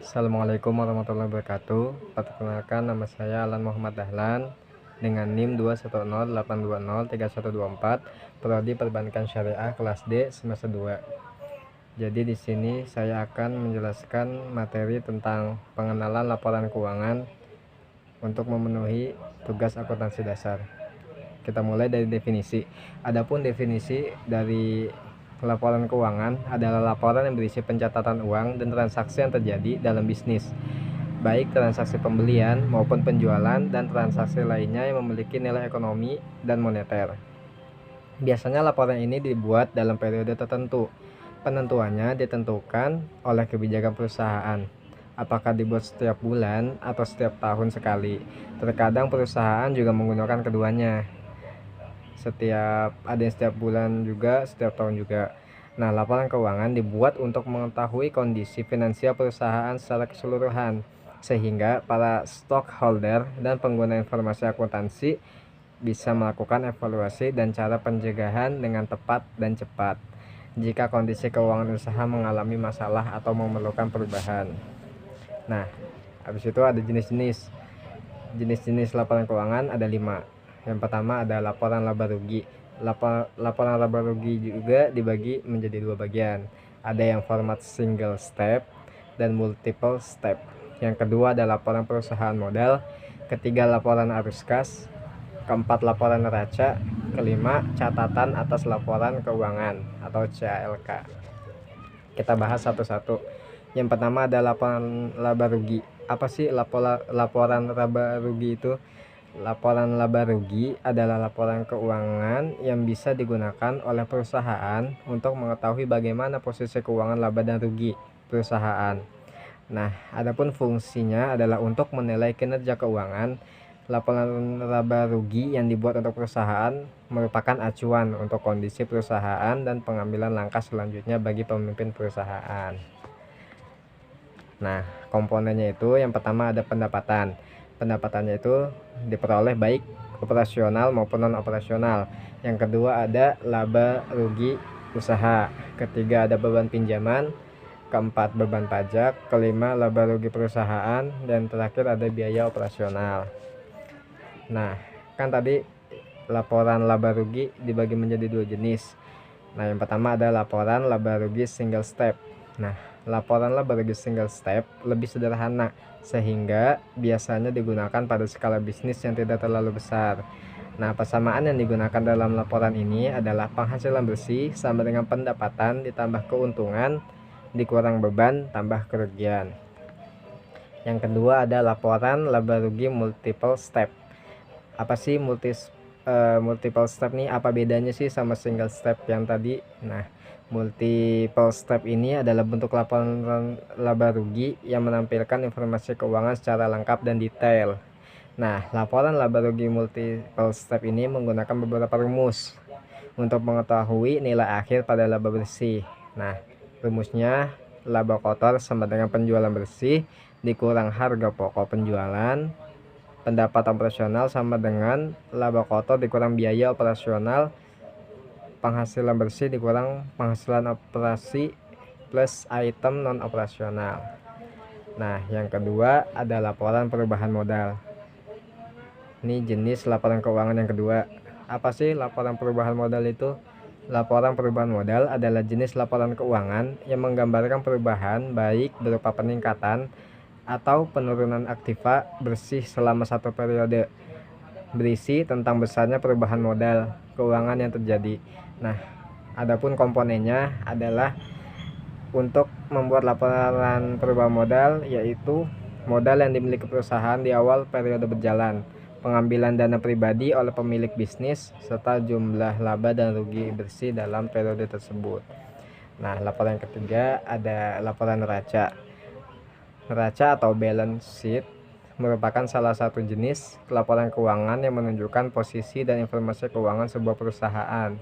Assalamualaikum warahmatullahi wabarakatuh. Perkenalkan, nama saya Alan Muhammad Dahlan dengan NIM 21082031124, prodi Perbankan Syariah kelas D semester 2. Jadi di sini saya akan menjelaskan materi tentang pengenalan laporan keuangan untuk memenuhi tugas akuntansi dasar. Kita mulai dari definisi. Adapun definisi dari laporan keuangan adalah laporan yang berisi pencatatan uang dan transaksi yang terjadi dalam bisnis, baik transaksi pembelian maupun penjualan dan transaksi lainnya yang memiliki nilai ekonomi dan moneter. Biasanya laporan ini dibuat dalam periode tertentu. Penentuannya ditentukan oleh kebijakan perusahaan, apakah dibuat setiap bulan atau setiap tahun sekali. Terkadang perusahaan juga menggunakan keduanya, ada yang setiap bulan juga, setiap tahun juga. Nah, laporan keuangan dibuat untuk mengetahui kondisi finansial perusahaan secara keseluruhan, sehingga para stockholder dan pengguna informasi akuntansi bisa melakukan evaluasi dan cara pencegahan dengan tepat dan cepat jika kondisi keuangan usaha mengalami masalah atau memerlukan perubahan. Nah, habis itu ada jenis-jenis laporan keuangan ada 5. Yang pertama ada laporan laba rugi. Laporan laba rugi juga dibagi menjadi 2 bagian. Ada yang format single step dan multiple step. Yang kedua ada laporan perusahaan modal. Ketiga, laporan arus kas. Keempat, laporan neraca. Kelima, catatan atas laporan keuangan atau CALK. Kita bahas satu-satu. Yang pertama ada laporan laba rugi. Apa sih laporan laba rugi itu? Laporan laba rugi adalah laporan keuangan yang bisa digunakan oleh perusahaan untuk mengetahui bagaimana posisi keuangan laba dan rugi perusahaan. Nah, adapun fungsinya adalah untuk menilai kinerja keuangan. Laporan laba rugi yang dibuat untuk perusahaan merupakan acuan untuk kondisi perusahaan dan pengambilan langkah selanjutnya bagi pemimpin perusahaan. Nah, komponennya itu yang pertama ada pendapatan. Pendapatannya itu diperoleh baik operasional maupun non operasional. Yang kedua ada laba rugi usaha. Ketiga ada beban pinjaman. Keempat beban pajak. Kelima laba rugi perusahaan. Dan terakhir ada biaya operasional. Nah, kan tadi laporan laba rugi dibagi menjadi 2 jenis. Nah, yang pertama ada laporan laba rugi single step. Nah, laporan laba rugi single step lebih sederhana sehingga biasanya digunakan pada skala bisnis yang tidak terlalu besar. Nah, persamaan yang digunakan dalam laporan ini adalah penghasilan bersih sama dengan pendapatan ditambah keuntungan dikurang beban tambah kerugian. Yang kedua ada laporan laba rugi multiple step. Apa sih multiple step nih? Apa bedanya sih sama single step yang tadi? Nah, multiple step ini adalah bentuk laporan laba rugi yang menampilkan informasi keuangan secara lengkap dan detail. Nah, laporan laba rugi multiple step ini menggunakan beberapa rumus untuk mengetahui nilai akhir pada laba bersih. Nah, rumusnya laba kotor sama dengan penjualan bersih dikurang harga pokok penjualan. Pendapatan operasional sama dengan laba kotor dikurang biaya operasional. Penghasilan bersih dikurang penghasilan operasi plus item non operasional. Nah, yang kedua ada laporan perubahan modal. Ini jenis laporan keuangan yang kedua. Apa sih laporan perubahan modal itu? Laporan perubahan modal adalah jenis laporan keuangan yang menggambarkan perubahan baik berupa peningkatan atau penurunan aktiva bersih selama satu periode, berisi tentang besarnya perubahan modal keuangan yang terjadi. Nah, adapun komponennya adalah untuk membuat laporan perubahan modal, yaitu modal yang dimiliki perusahaan di awal periode berjalan, pengambilan dana pribadi oleh pemilik bisnis, serta jumlah laba dan rugi bersih dalam periode tersebut. Nah, laporan yang ketiga ada laporan neraca. Neraca atau balance sheet merupakan salah satu jenis laporan keuangan yang menunjukkan posisi dan informasi keuangan sebuah perusahaan.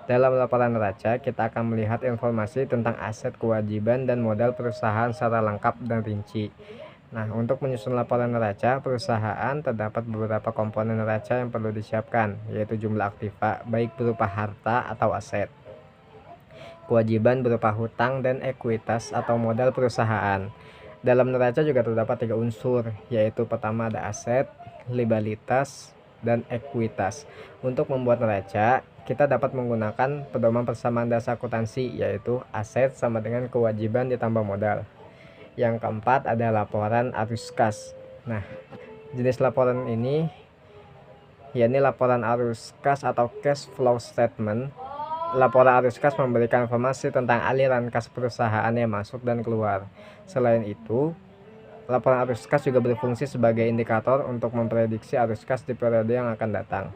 Dalam laporan neraca, kita akan melihat informasi tentang aset, kewajiban, dan modal perusahaan secara lengkap dan rinci. Nah, untuk menyusun laporan neraca perusahaan terdapat beberapa komponen neraca yang perlu disiapkan, yaitu jumlah aktiva, baik berupa harta atau aset, kewajiban berupa hutang dan ekuitas atau modal perusahaan, Dalam neraca juga terdapat 3 unsur, yaitu pertama ada aset, liabilitas, dan ekuitas. Untuk membuat neraca, kita dapat menggunakan pedoman persamaan dasar akuntansi, yaitu aset sama dengan kewajiban ditambah modal. Yang keempat ada laporan arus kas. Nah, jenis laporan ini yakni laporan arus kas atau cash flow statement. Laporan arus kas memberikan informasi tentang aliran kas perusahaan yang masuk dan keluar. Selain itu, laporan arus kas juga berfungsi sebagai indikator untuk memprediksi arus kas di periode yang akan datang.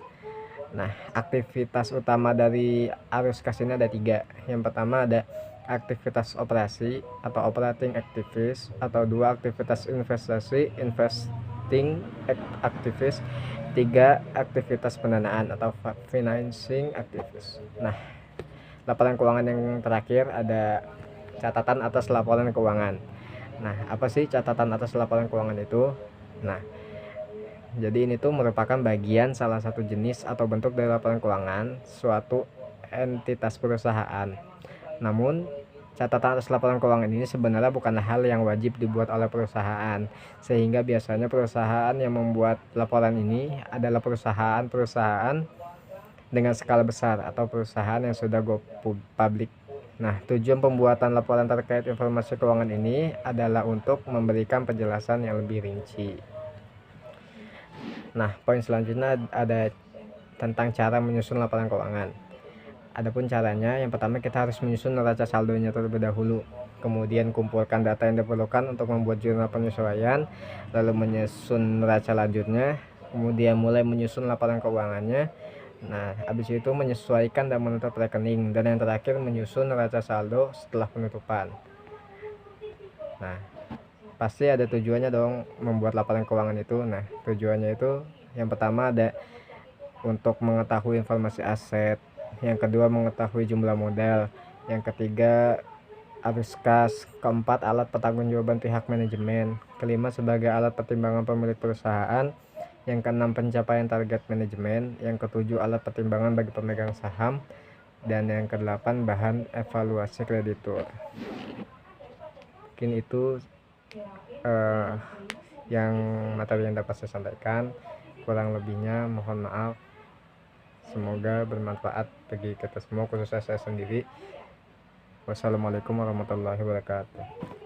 Nah, aktivitas utama dari arus kas ini ada 3. Yang pertama ada aktivitas operasi atau operating activities, atau 2 aktivitas investasi investing activities, 3 aktivitas pendanaan atau financing activities. Nah, laporan keuangan yang terakhir ada catatan atas laporan keuangan. Nah, apa sih catatan atas laporan keuangan itu? Nah, jadi ini tuh merupakan bagian salah satu jenis atau bentuk dari laporan keuangan suatu entitas perusahaan. Namun, catatan atas laporan keuangan ini sebenarnya bukanlah hal yang wajib dibuat oleh perusahaan, sehingga biasanya perusahaan yang membuat laporan ini adalah perusahaan-perusahaan dengan skala besar atau perusahaan yang sudah go public. Nah, tujuan pembuatan laporan terkait informasi keuangan ini adalah untuk memberikan penjelasan yang lebih rinci. Nah, poin selanjutnya ada tentang cara menyusun laporan keuangan. Adapun caranya, yang pertama kita harus menyusun neraca saldonya terlebih dahulu. Kemudian kumpulkan data yang diperlukan untuk membuat jurnal penyesuaian, lalu menyusun neraca lanjutnya, kemudian mulai menyusun laporan keuangannya. Nah, habis itu menyesuaikan dan menutup rekening, dan yang terakhir menyusun neraca saldo setelah penutupan. Nah, pasti ada tujuannya dong membuat laporan keuangan itu. Nah, tujuannya itu yang pertama ada untuk mengetahui informasi aset, yang kedua mengetahui jumlah modal, yang ketiga arus kas, keempat alat pertanggungjawaban pihak manajemen, kelima sebagai alat pertimbangan pemilik perusahaan, yang keenam pencapaian target manajemen, yang ketujuh alat pertimbangan bagi pemegang saham, dan yang kedelapan bahan evaluasi kreditur. Mungkin itu yang materi yang dapat saya sampaikan. Kurang lebihnya mohon maaf. Semoga bermanfaat bagi kita semua, khususnya saya sendiri. Wassalamualaikum warahmatullahi wabarakatuh.